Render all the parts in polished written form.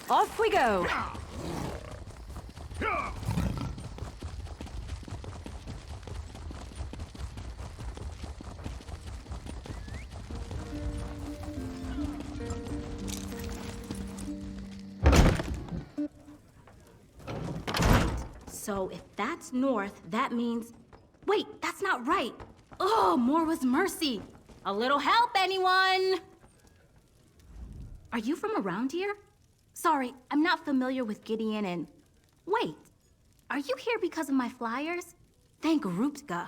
Off we go! So if that's north, that means... Wait, that's not right! Oh, more was mercy! A little help, anyone? Are you from around here? Sorry, I'm not familiar with Gideon and... Wait, are you here because of my flyers? Thank Ruptka.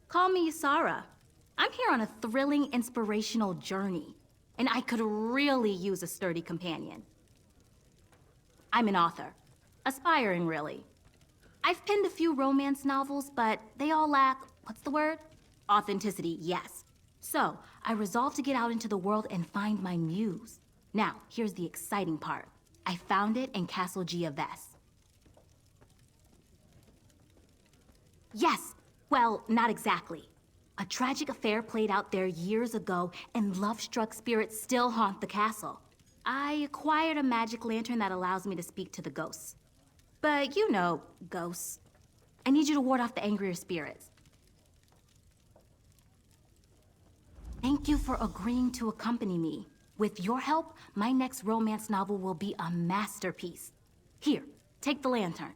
Call me Yisara. I'm here on a thrilling, inspirational journey, and I could really use a sturdy companion. I'm an author. Aspiring, really. I've penned a few romance novels, but they all lack, what's the word? Authenticity, yes. So, I resolved to get out into the world and find my muse. Now, here's the exciting part. I found it in Castle Giovesse. Yes, well, not exactly. A tragic affair played out there years ago, and love-struck spirits still haunt the castle. I acquired a magic lantern that allows me to speak to the ghosts. But you know, ghosts. I need you to ward off the angrier spirits. Thank you for agreeing to accompany me. With your help, my next romance novel will be a masterpiece. Here, take the lantern.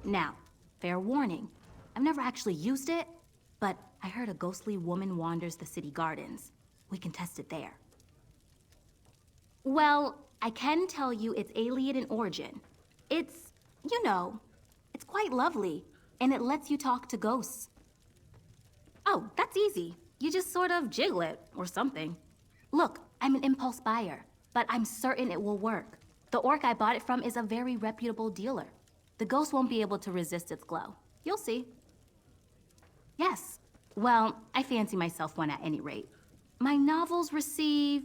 Now, fair warning, I've never actually used it, but I heard a ghostly woman wanders the city gardens. We can test it there. Well, I can tell you it's alien in origin. It's, you know, it's quite lovely, and it lets you talk to ghosts. Oh, that's easy. You just sort of jiggle it, or something. Look, I'm an impulse buyer, but I'm certain it will work. The orc I bought it from is a very reputable dealer. The ghost won't be able to resist its glow. You'll see. Yes. Well, I fancy myself one at any rate. My novels receive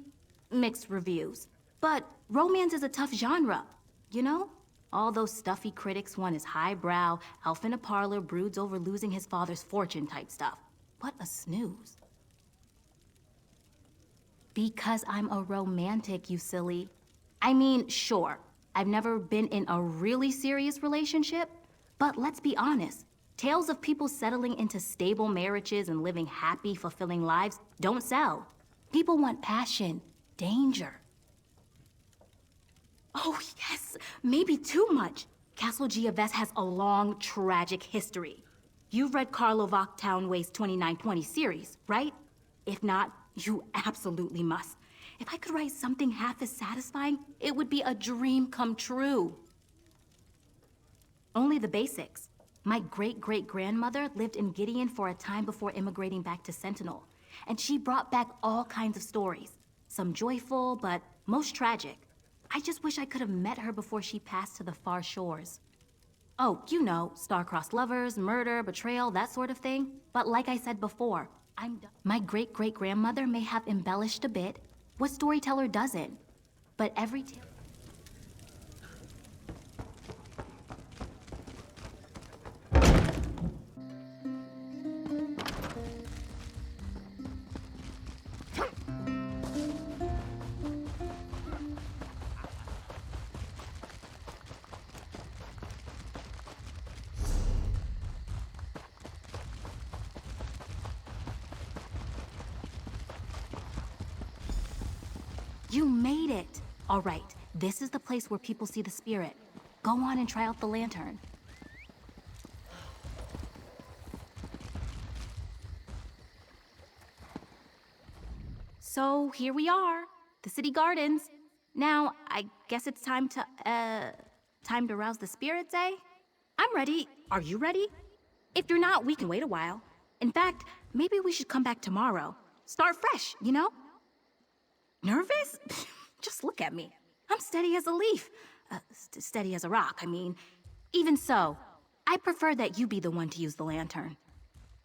mixed reviews, but romance is a tough genre, you know? All those stuffy critics want is highbrow, elf in a parlor broods over losing his father's fortune type stuff. What a snooze. Because I'm a romantic, you silly. I mean, sure, I've never been in a really serious relationship, but let's be honest. Tales of people settling into stable marriages and living happy, fulfilling lives don't sell. People want passion, danger. Oh yes, maybe too much. Castle Giovesse has a long, tragic history. You've read Carlo Town Way's 2920 series, right? If not, you absolutely must. If I could write something half as satisfying, it would be a dream come true. Only the basics. My great-great-grandmother lived in Gideon for a time before immigrating back to Sentinel, and she brought back all kinds of stories. Some joyful, but most tragic. I just wish I could have met her before she passed to the far shores. Oh, you know, star-crossed lovers, murder, betrayal, that sort of thing. But like I said before, I'm done. My great-great-grandmother may have embellished a bit. What storyteller doesn't? But every tale... You made it! All right, this is the place where people see the spirit. Go on and try out the lantern. So here we are, the city gardens. Now, I guess it's time to rouse the spirits, eh? I'm ready. Are you ready? If you're not, we can wait a while. In fact, maybe we should come back tomorrow. Start fresh, you know? Nervous? Just look at me. I'm steady as a leaf. Steady as a rock, I mean. Even so, I prefer that you be the one to use the lantern.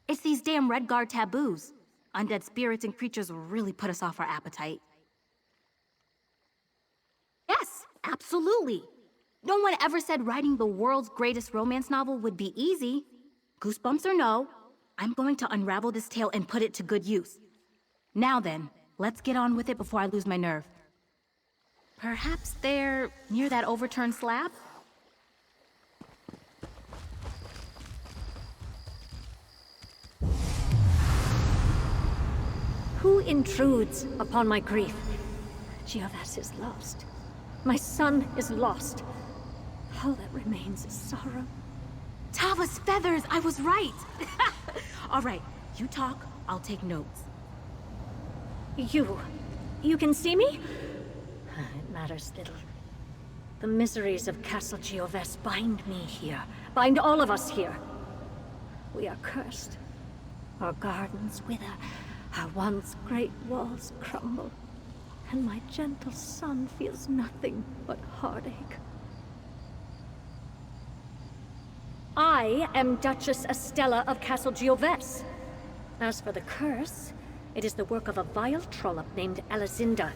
It's these damn Red Guard taboos. Undead spirits and creatures really put us off our appetite. Yes, absolutely. No one ever said writing the world's greatest romance novel would be easy. Goosebumps or no, I'm going to unravel this tale and put it to good use. Now then, let's get on with it before I lose my nerve. Perhaps they're near that overturned slab? Who intrudes upon my grief? Giovesse is lost. My son is lost. All that remains is sorrow. Tava's feathers! I was right! All right, you talk, I'll take notes. You can see me? It matters little. The miseries of Castle Giovesse bind me here, bind all of us here. We are cursed. Our gardens wither, our once great walls crumble, and my gentle son feels nothing but heartache. I am Duchess Astella of Castle Giovesse. As for the curse, it is the work of a vile trollop named Alizinda.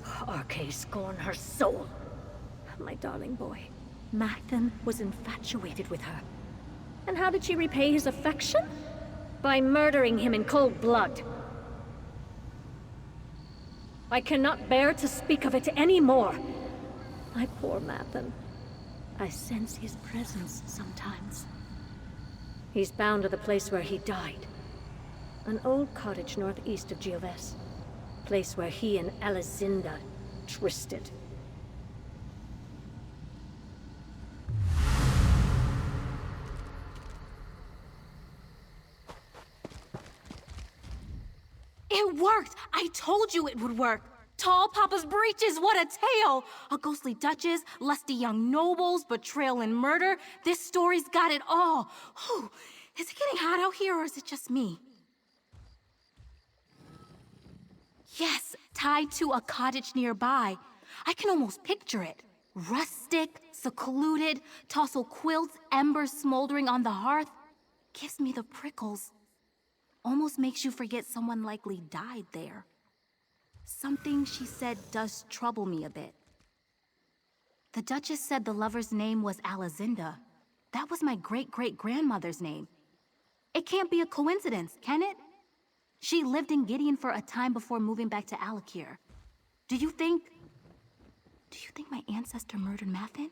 Arche scorn her soul. My darling boy, Mathen was infatuated with her. And how did she repay his affection? By murdering him in cold blood. I cannot bear to speak of it anymore. My poor Mathen. I sense his presence sometimes. He's bound to the place where he died. An old cottage northeast of Giovesse. Place where he and Alizinda twisted. It worked! I told you it would work! Tall Papa's breeches, what a tale! A ghostly duchess, lusty young nobles, betrayal and murder. This story's got it all. Whew. Is it getting hot out here, or is it just me? Yes, tied to a cottage nearby. I can almost picture it. Rustic, secluded, tossel quilts, embers smoldering on the hearth. Gives me the prickles. Almost makes you forget someone likely died there. Something she said does trouble me a bit. The Duchess said the lover's name was Alizinda. That was my great-great-grandmother's name. It can't be a coincidence, can it? She lived in Gideon for a time before moving back to Alakir. Do you think my ancestor murdered Mathen?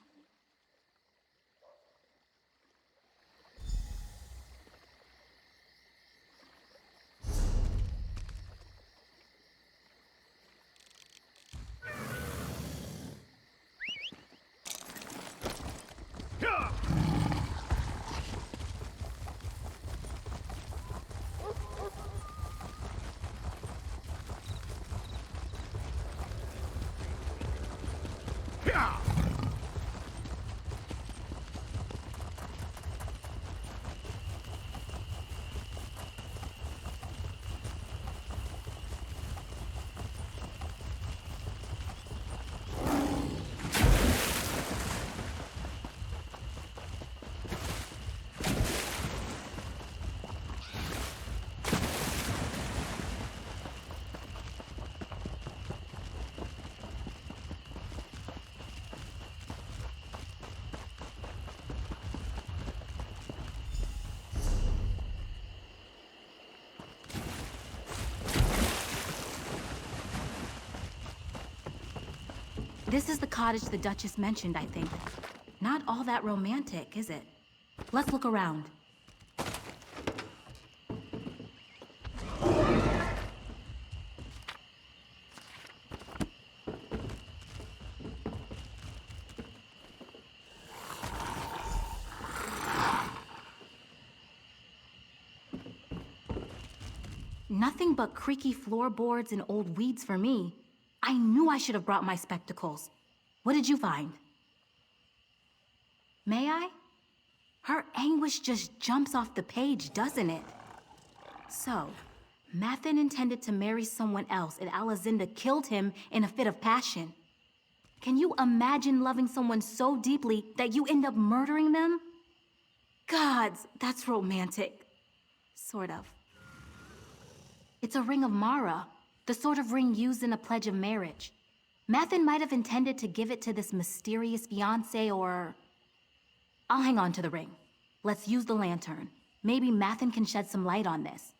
This is the cottage the Duchess mentioned, I think. Not all that romantic, is it? Let's look around. Nothing but creaky floorboards and old weeds for me. I knew I should have brought my spectacles. What did you find? May I? Her anguish just jumps off the page, doesn't it? So, Mathen intended to marry someone else and Alizinda killed him in a fit of passion. Can you imagine loving someone so deeply that you end up murdering them? Gods, that's romantic. Sort of. It's a ring of Mara. The sort of ring used in a pledge of marriage. Mathen might have intended to give it to this mysterious fiancé or... I'll hang on to the ring. Let's use the lantern. Maybe Mathen can shed some light on this.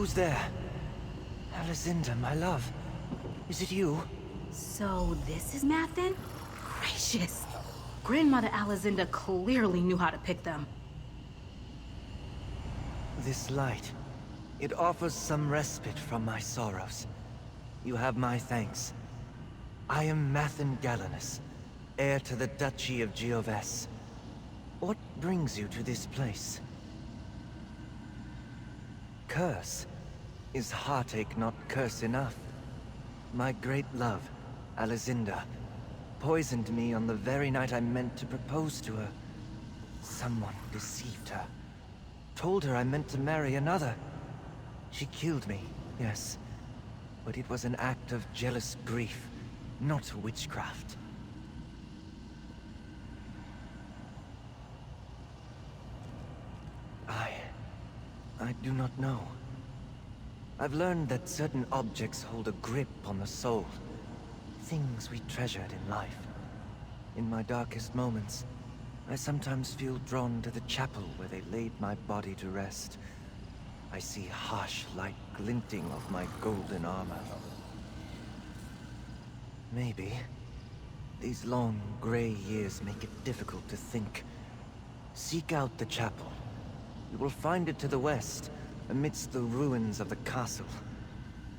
Who's there? Alicinda, my love. Is it you? So this is Mathen? Gracious. Grandmother Alicinda clearly knew how to pick them. This light, it offers some respite from my sorrows. You have my thanks. I am Mathen Galenus, heir to the Duchy of Giovesse. What brings you to this place? Curse? Is heartache not curse enough? My great love, Alicinda, poisoned me on the very night I meant to propose to her. Someone deceived her. Told her I meant to marry another. She killed me, yes. But it was an act of jealous grief, not witchcraft. I do not know. I've learned that certain objects hold a grip on the soul. Things we treasured in life. In my darkest moments, I sometimes feel drawn to the chapel where they laid my body to rest. I see harsh light glinting off my golden armor. Maybe these long, gray years make it difficult to think. Seek out the chapel. You will find it to the west, amidst the ruins of the castle.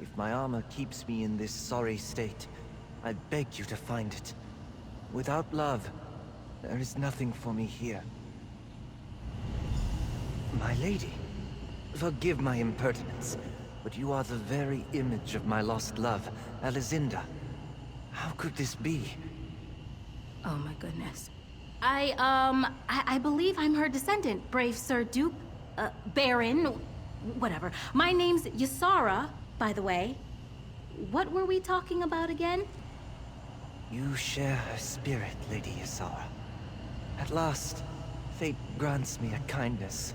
If my armor keeps me in this sorry state, I beg you to find it. Without love, there is nothing for me here. My lady, forgive my impertinence, but you are the very image of my lost love, Alicinda. How could this be? Oh my goodness. I believe I'm her descendant, brave Sir Duke, Baron, whatever. My name's Yisara, by the way. What were we talking about again? You share her spirit, Lady Yisara. At last, fate grants me a kindness.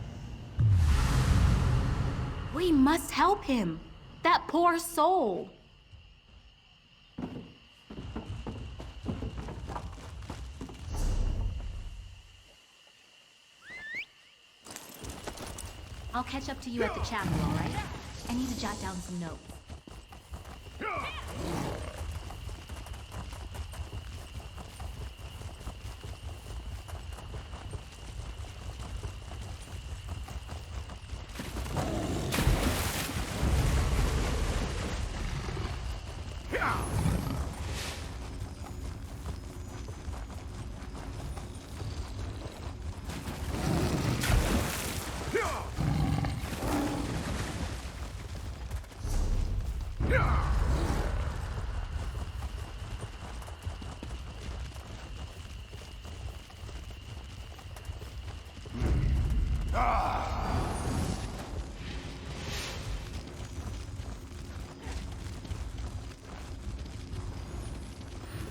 We must help him. That poor soul. I'll catch up to you at the chapel, all right? I need to jot down some notes.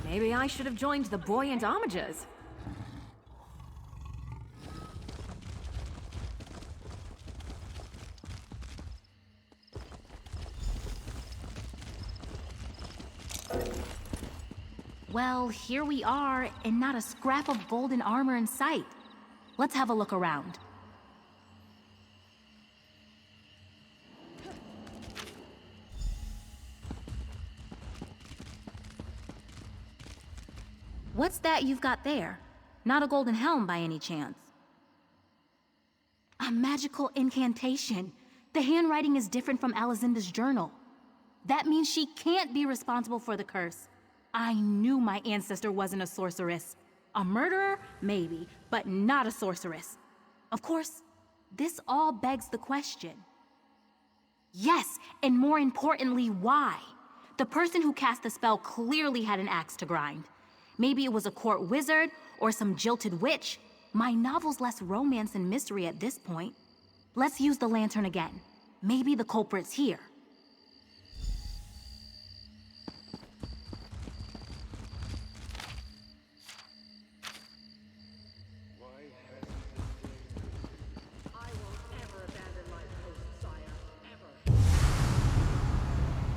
Maybe I should have joined the buoyant homages. Well, here we are, and not a scrap of golden armor in sight. Let's have a look around. What's that you've got there? Not a golden helm by any chance. A magical incantation. The handwriting is different from Alicinda's journal. That means she can't be responsible for the curse. I knew my ancestor wasn't a sorceress. A murderer? Maybe, but not a sorceress. Of course, this all begs the question. Yes, and more importantly, why? The person who cast the spell clearly had an axe to grind. Maybe it was a court wizard or some jilted witch. My novel's less romance and mystery at this point. Let's use the lantern again. Maybe the culprit's here.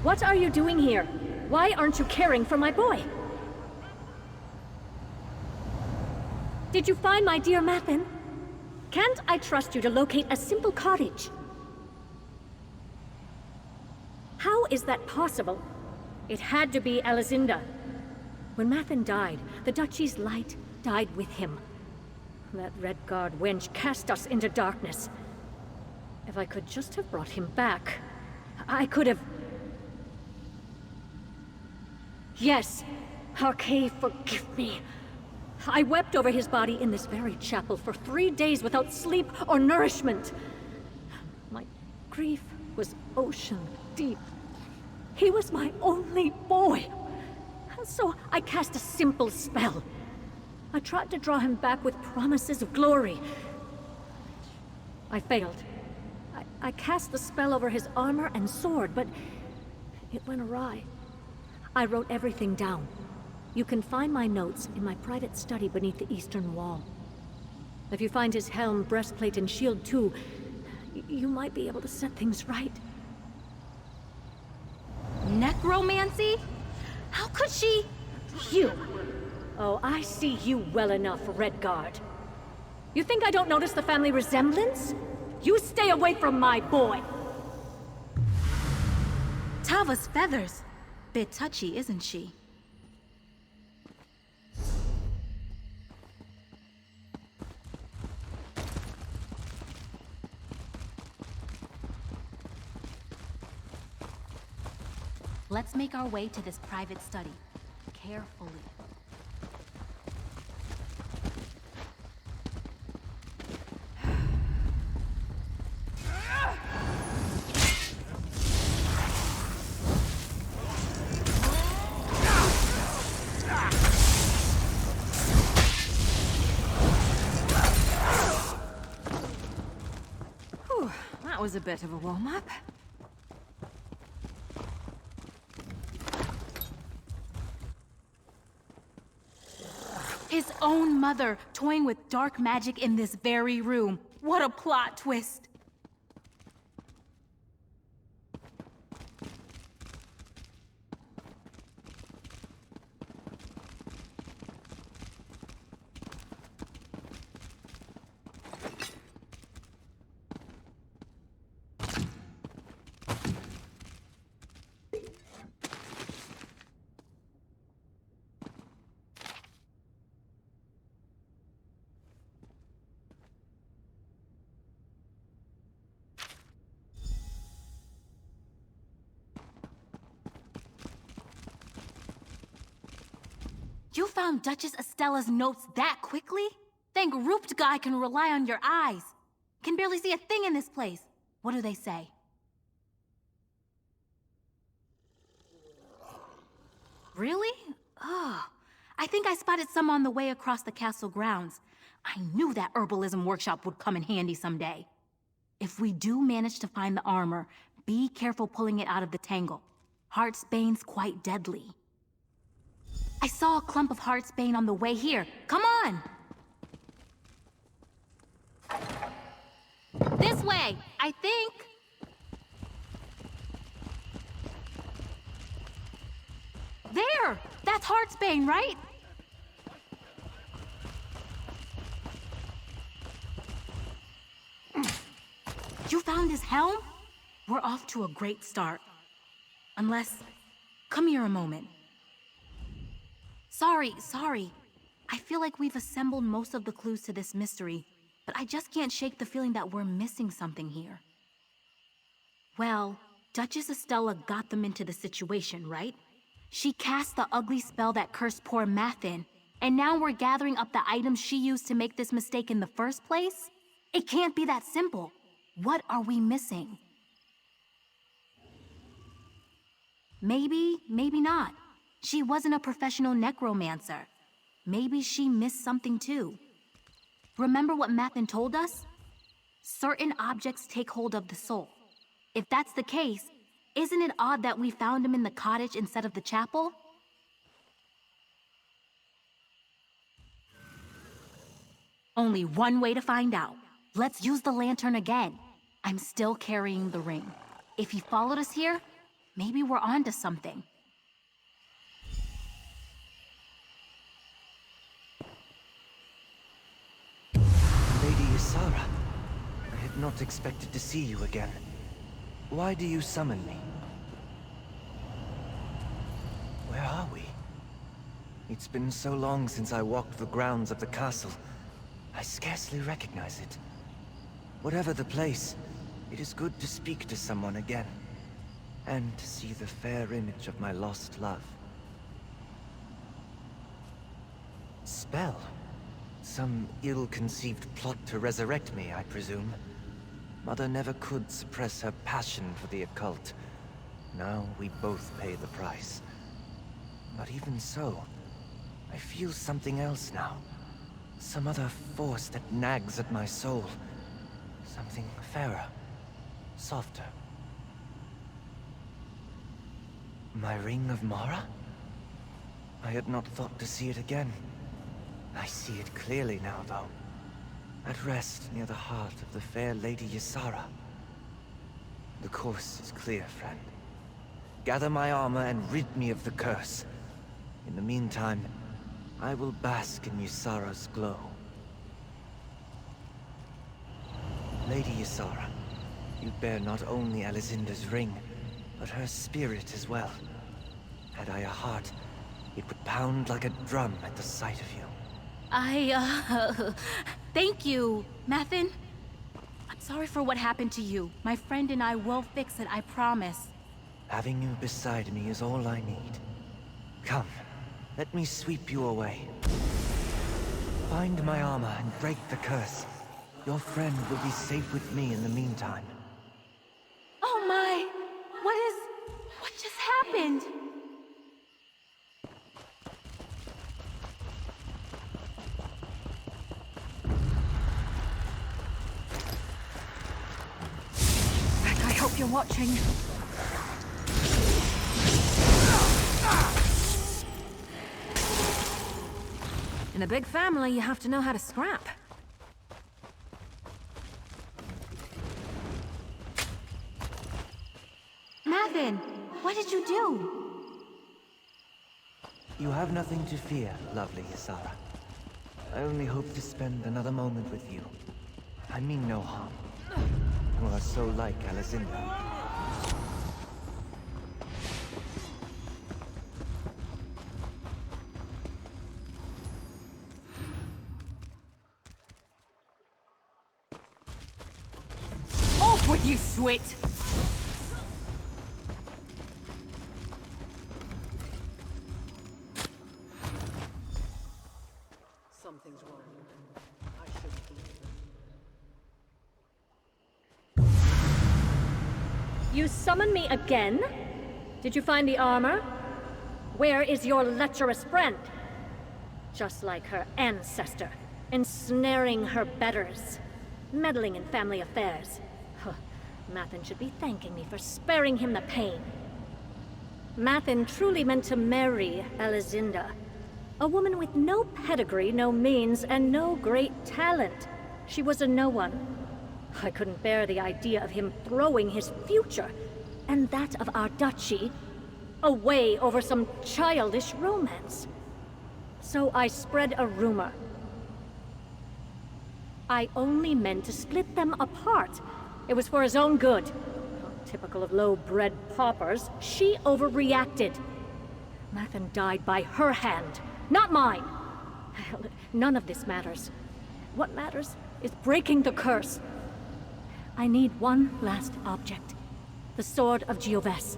What are you doing here? Why aren't you caring for my boy? Did you find my dear Mathen? Can't I trust you to locate a simple cottage? is that possible? It had to be Alizinda. When Mathen died, the Duchy's light died with him. That Redguard wench cast us into darkness. If I could just have brought him back, I could have... Yes, Arkay, forgive me. I wept over his body in this very chapel for 3 days without sleep or nourishment. My grief was ocean deep. He was my only boy. So I cast a simple spell. I tried to draw him back with promises of glory. I failed. I cast the spell over his armor and sword, but it went awry. I wrote everything down. You can find my notes in my private study beneath the eastern wall. If you find his helm, breastplate, and shield too, you might be able to set things right. Necromancy? How could she? You! Oh, I see you well enough, Redguard. You think I don't notice the family resemblance? You stay away from my boy! Tava's feathers. Bit touchy, isn't she? Let's make our way to this private study. Carefully. Whew, that was a bit of a warm-up. His own mother toying with dark magic in this very room. What a plot twist! You found Duchess Astella's notes that quickly? Thank Rooped Guy can rely on your eyes. Can barely see a thing in this place. What do they say? Really? Oh, I think I spotted some on the way across the castle grounds. I knew that herbalism workshop would come in handy someday. If we do manage to find the armor, be careful pulling it out of the tangle. Heartsbane's quite deadly. I saw a clump of Heartsbane on the way here. Come on! This way, I think. There! That's Heartsbane, right? You found his helm? We're off to a great start. Unless... Come here a moment. Sorry. I feel like we've assembled most of the clues to this mystery, but I just can't shake the feeling that we're missing something here. Well, Duchess Astella got them into the situation, right? She cast the ugly spell that cursed poor Mathen, and now we're gathering up the items she used to make this mistake in the first place? It can't be that simple. What are we missing? Maybe not. She wasn't a professional necromancer. Maybe she missed something too. Remember what Mathen told us? Certain objects take hold of the soul. If that's the case, isn't it odd that we found him in the cottage instead of the chapel? Only one way to find out. Let's use the lantern again. I'm still carrying the ring. If he followed us here, maybe we're onto something. Lady Yisara, I had not expected to see you again. Why do you summon me? Where are we? It's been so long since I walked the grounds of the castle. I scarcely recognize it. Whatever the place, it is good to speak to someone again. And to see the fair image of my lost love. Spell? Some ill-conceived plot to resurrect me, I presume. Mother never could suppress her passion for the occult. Now we both pay the price. But even so, I feel something else now. Some other force that nags at my soul. Something fairer, softer. My Ring of Mara? I had not thought to see it again. I see it clearly now, though. At rest near the heart of the fair Lady Yisara. The course is clear, friend. Gather my armor and rid me of the curse. In the meantime, I will bask in Yisara's glow. Lady Yisara, you bear not only Alizinda's ring, but her spirit as well. Had I a heart, it would pound like a drum at the sight of you. Thank you, Mathen. I'm sorry for what happened to you. My friend and I will fix it, I promise. Having you beside me is all I need. Come, let me sweep you away. Find my armor and break the curse. Your friend will be safe with me in the meantime. Oh my! What just happened? I hope you're watching. In a big family, you have to know how to scrap. Mathen, what did you do? You have nothing to fear, lovely Yisara. I only hope to spend another moment with you. I mean no harm. You are so like Alizinda. Off with you, Swit! Something's wrong. I shouldn't believe it. You summon me again? Did you find the armor? Where is your lecherous friend? Just like her ancestor, ensnaring her betters, meddling in family affairs. Huh. Mathen should be thanking me for sparing him the pain. Mathen truly meant to marry Alizinda. A woman with no pedigree, no means, and no great talent. She was a no one. I couldn't bear the idea of him throwing his future, and that of our duchy, away over some childish romance. So I spread a rumor. I only meant to split them apart. It was for his own good. Typical of low-bred paupers, she overreacted. Mathen died by her hand, not mine. Hell, none of this matters. What matters is breaking the curse. I need one last object. The Sword of Giovesse.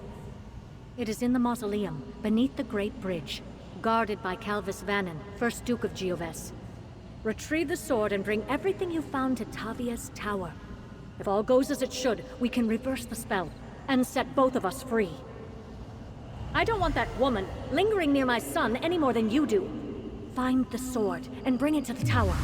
It is in the mausoleum, beneath the Great Bridge, guarded by Calvis Vannon, 1st Duke of Giovesse. Retrieve the sword and bring everything you found to Tavia's tower. If all goes as it should, we can reverse the spell, and set both of us free. I don't want that woman lingering near my son any more than you do. Find the sword, and bring it to the tower.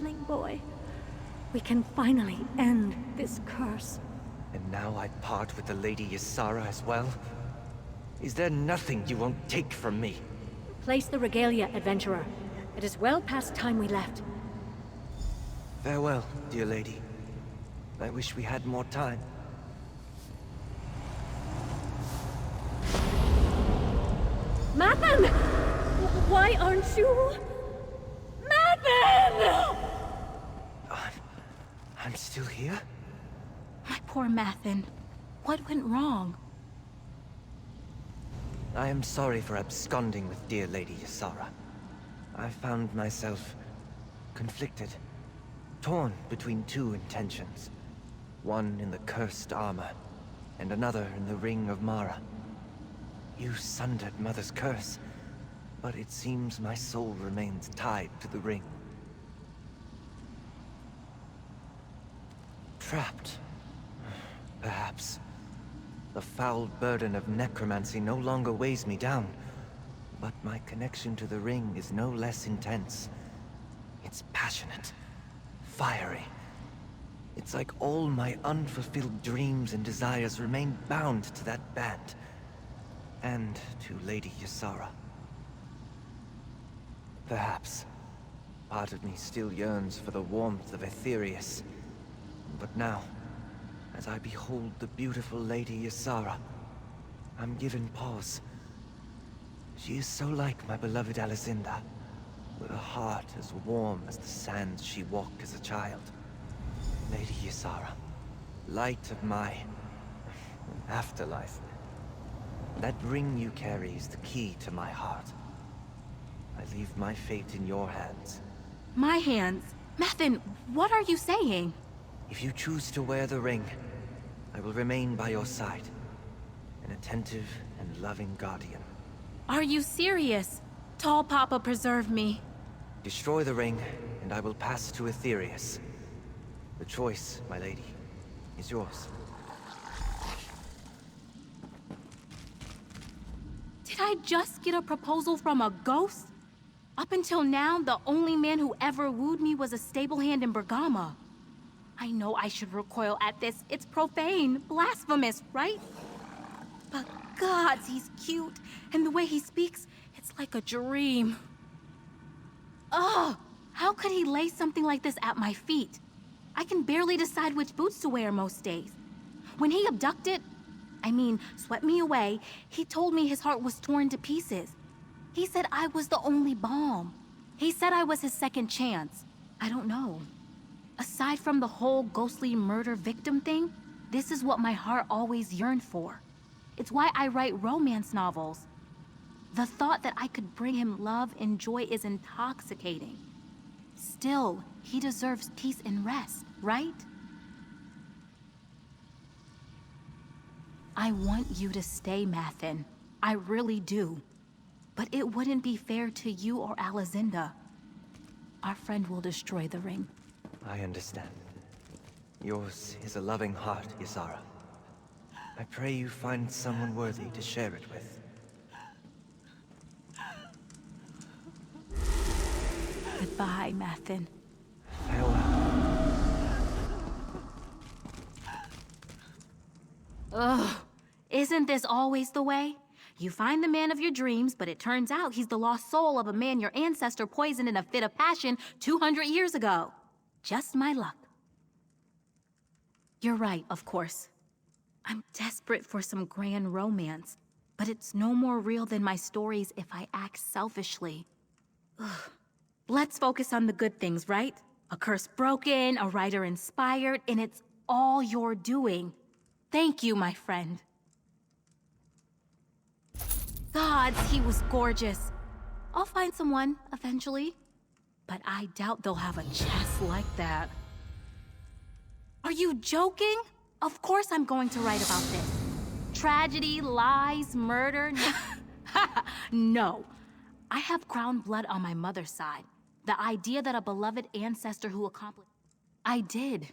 darling boy. We can finally end this curse. And now I part with the Lady Yisara as well? Is there nothing you won't take from me? Place the regalia, adventurer. It is well past time we left. Farewell, dear lady. I wish we had more time. Mathen! Why aren't you... Mathen! I'm still here? My poor Mathen. What went wrong? I am sorry for absconding with dear Lady Yisara. I found myself conflicted, torn between two intentions. One in the cursed armor, and another in the Ring of Mara. You sundered Mother's curse, but it seems my soul remains tied to the ring. Trapped, perhaps. The foul burden of necromancy no longer weighs me down, but my connection to the ring is no less intense. It's passionate, fiery. It's like all my unfulfilled dreams and desires remain bound to that band. And to Lady Yisara. Perhaps, part of me still yearns for the warmth of Aetherius. But now, as I behold the beautiful Lady Yisara, I'm given pause. She is so like my beloved Alizinda, with a heart as warm as the sands she walked as a child. Lady Yisara, light of my afterlife. That ring you carry is the key to my heart. I leave my fate in your hands. My hands? Mathen, what are you saying? If you choose to wear the ring, I will remain by your side. An attentive and loving guardian. Are you serious? Tall Papa, preserve me. Destroy the ring, and I will pass to Aetherius. The choice, my lady, is yours. Did I just get a proposal from a ghost? Up until now, the only man who ever wooed me was a stable hand in Bergama. I know I should recoil at this. It's profane, blasphemous, right? But gods, he's cute. And the way he speaks, it's like a dream. Ugh! How could he lay something like this at my feet? I can barely decide which boots to wear most days. When he swept me away, he told me his heart was torn to pieces. He said I was the only balm. He said I was his second chance. I don't know. Aside from the whole ghostly murder victim thing, this is what my heart always yearned for. It's why I write romance novels. The thought that I could bring him love and joy is intoxicating. Still, he deserves peace and rest, right? I want you to stay, Mathen. I really do. But it wouldn't be fair to you or Alizinda. Our friend will destroy the ring. I understand. Yours is a loving heart, Yisara. I pray you find someone worthy to share it with. Goodbye, Mathen. Farewell. Ugh. Isn't this always the way? You find the man of your dreams, but it turns out he's the lost soul of a man your ancestor poisoned in a fit of passion 200 years ago. Just my luck. You're right, of course. I'm desperate for some grand romance, but it's no more real than my stories if I act selfishly. Ugh. Let's focus on the good things, right? A curse broken, a writer inspired, and it's all your doing. Thank you, my friend. Gods, he was gorgeous. I'll find someone, eventually. But I doubt they'll have a chest like that. Are you joking? Of course I'm going to write about this. Tragedy, lies, murder... No. I have crown blood on my mother's side. The idea that a beloved ancestor who accomplished... I did.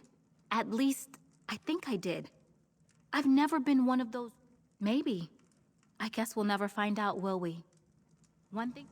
At least, I think I did. I've never been one of those... Maybe. I guess we'll never find out, will we? One thing...